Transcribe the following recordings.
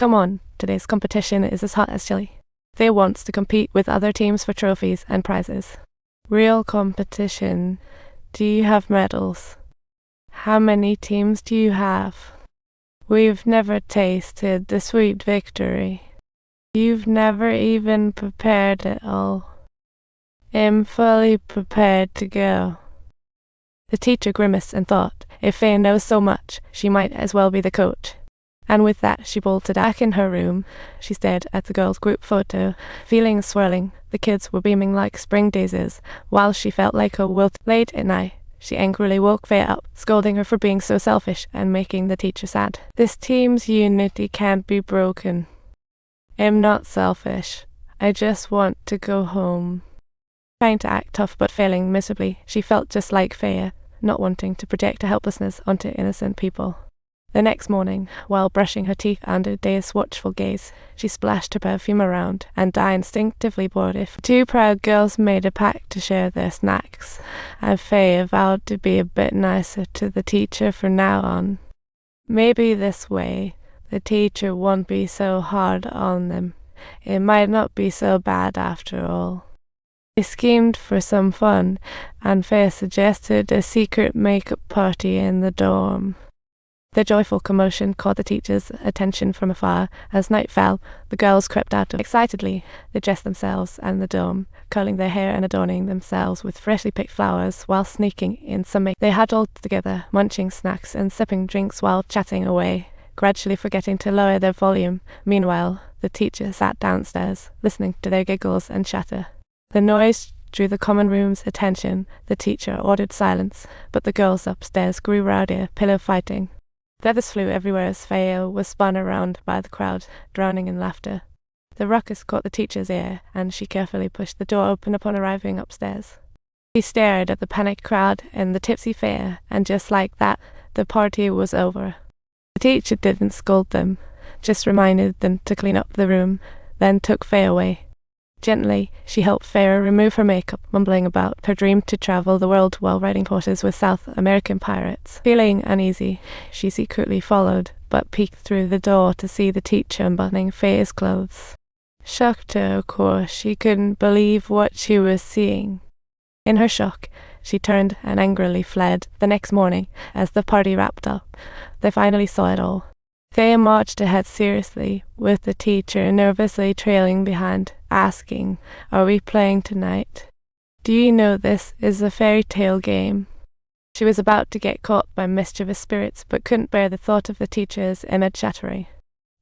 Come on, today's competition is as hot as chili. They want to compete with other teams for trophies and prizes. Real competition. Do you have medals? How many teams do you have? We've never tasted the sweet victory. You've never even prepared it all. I'm fully prepared to go. The teacher grimaced and thought, if Faye knows so much, she might as well be the coach. And with that, she bolted back in her room. She stared at the girls' group photo, feelings swirling. The kids were beaming like spring daisies, while she felt like a wilt. Late at night, she angrily woke Faye up, scolding her for being so selfish and making the teacher sad. This team's unity can't be broken. I'm not selfish. I just want to go home. Trying to act tough but failing miserably, she felt just like Faye, not wanting to project her helplessness onto innocent people. The next morning, while brushing her teeth under Daya's watchful gaze, she splashed her perfume around, and Daya instinctively bought it. Two proud girls made a pact to share their snacks, and Faye vowed to be a bit nicer to the teacher from now on. Maybe this way, the teacher won't be so hard on them. It might not be so bad after all. They schemed for some fun, and Faye suggested a secret makeup party in the dorm. The joyful commotion caught the teacher's attention from afar. As night fell, the girls crept out excitedly. They dressed themselves and the dorm, curling their hair and adorning themselves with freshly picked flowers while sneaking in some makeup. They huddled together, munching snacks and sipping drinks while chatting away, gradually forgetting to lower their volume. Meanwhile, the teacher sat downstairs, listening to their giggles and chatter. The noise drew the common room's attention. The teacher ordered silence, but the girls upstairs grew rowdier, pillow fighting. Feathers flew everywhere as Faye was spun around by the crowd, drowning in laughter. The ruckus caught the teacher's ear, and she carefully pushed the door open upon arriving upstairs. She stared at the panicked crowd and the tipsy Faye, and just like that, the party was over. The teacher didn't scold them, just reminded them to clean up the room, then took Faye away. Gently, she helped Faye remove her makeup, mumbling about her dream to travel the world while riding horses with South American pirates. Feeling uneasy, she secretly followed, but peeked through the door to see the teacher unbuttoning Faye's clothes. Shocked her, of course, she couldn't believe what she was seeing. In her shock, she turned and angrily fled. The next morning, as the party wrapped up, they finally saw it all. Faye marched ahead seriously, with the teacher nervously trailing behind, asking, "Are we playing tonight? Do you know this is a fairy tale game?" She was about to get caught by mischievous spirits, but couldn't bear the thought of the teacher's image shattering.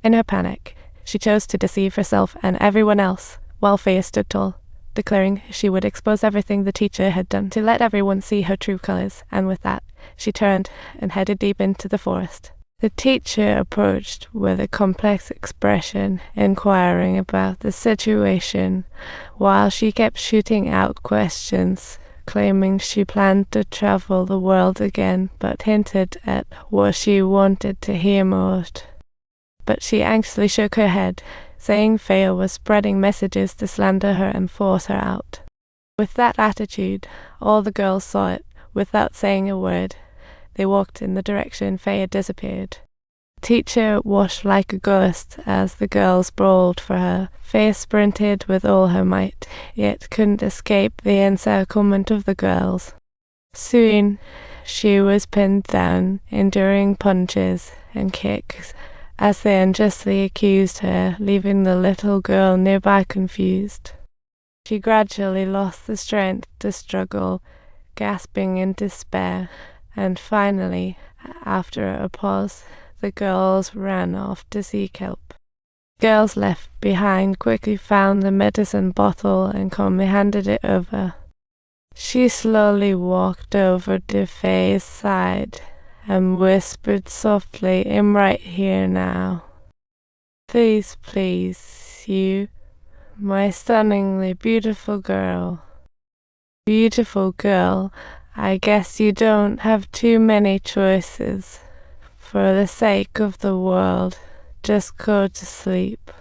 In her panic, she chose to deceive herself and everyone else, while Faye stood tall, declaring she would expose everything the teacher had done to let everyone see her true colors, and with that, she turned and headed deep into the forest. The teacher approached with a complex expression, inquiring about the situation, while she kept shooting out questions, claiming she planned to travel the world again, but hinted at what she wanted to hear most. But she anxiously shook her head, saying Faye was spreading messages to slander her and force her out. With that attitude, all the girls saw it, without saying a word. They walked in the direction Faye had disappeared. The teacher watched like a ghost as the girls brawled for her. Faye sprinted with all her might, yet couldn't escape the encirclement of the girls. Soon, she was pinned down, enduring punches and kicks as they unjustly accused her, leaving the little girl nearby confused. She gradually lost the strength to struggle, gasping in despair. And finally, after a pause, the girls ran off to seek help. Girls left behind quickly found the medicine bottle and calmly handed it over. She slowly walked over to Faye's side and whispered softly, "I'm right here now. Please, please, you, my stunningly beautiful girl. Beautiful girl, I guess you don't have too many choices. For the sake of the world, just go to sleep.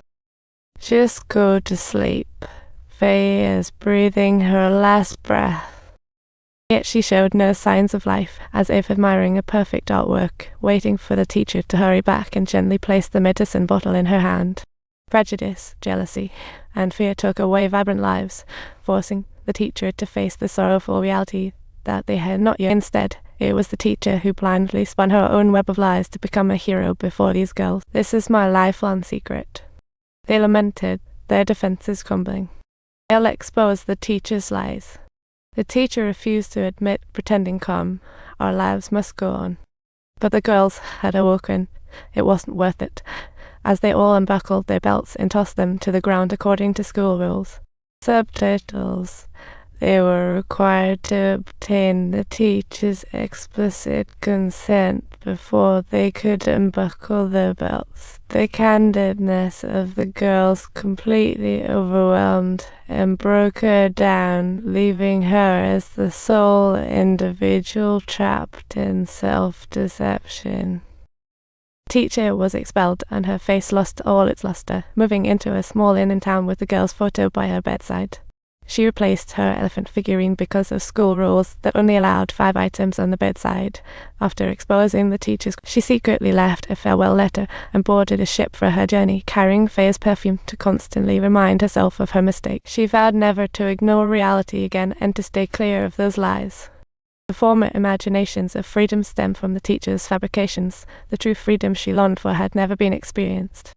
Just go to sleep." Faye is breathing her last breath. Yet she showed no signs of life, as if admiring a perfect artwork, waiting for the teacher to hurry back and gently place the medicine bottle in her hand. Prejudice, jealousy, and fear took away vibrant lives, forcing the teacher to face the sorrowful reality that they had not yet. Instead, it was the teacher who blindly spun her own web of lies to become a hero before these girls. "This is my lifelong secret," they lamented, their defenses crumbling. "I'll expose the teacher's lies." The teacher refused to admit, pretending calm, "Our lives must go on." But the girls had awoken. It wasn't worth it, as they all unbuckled their belts and tossed them to the ground according to school rules. Subtitles. They were required to obtain the teacher's explicit consent before they could unbuckle their belts. The candidness of the girls completely overwhelmed and broke her down, leaving her as the sole individual trapped in self-deception. The teacher was expelled, and her face lost all its luster, moving into a small inn in town with the girl's photo by her bedside. She replaced her elephant figurine because of school rules that only allowed 5 items on the bedside. After exposing the teachers, she secretly left a farewell letter and boarded a ship for her journey, carrying Faye's perfume to constantly remind herself of her mistake. She vowed never to ignore reality again and to stay clear of those lies. The former imaginations of freedom stemmed from the teacher's fabrications. The true freedom she longed for had never been experienced.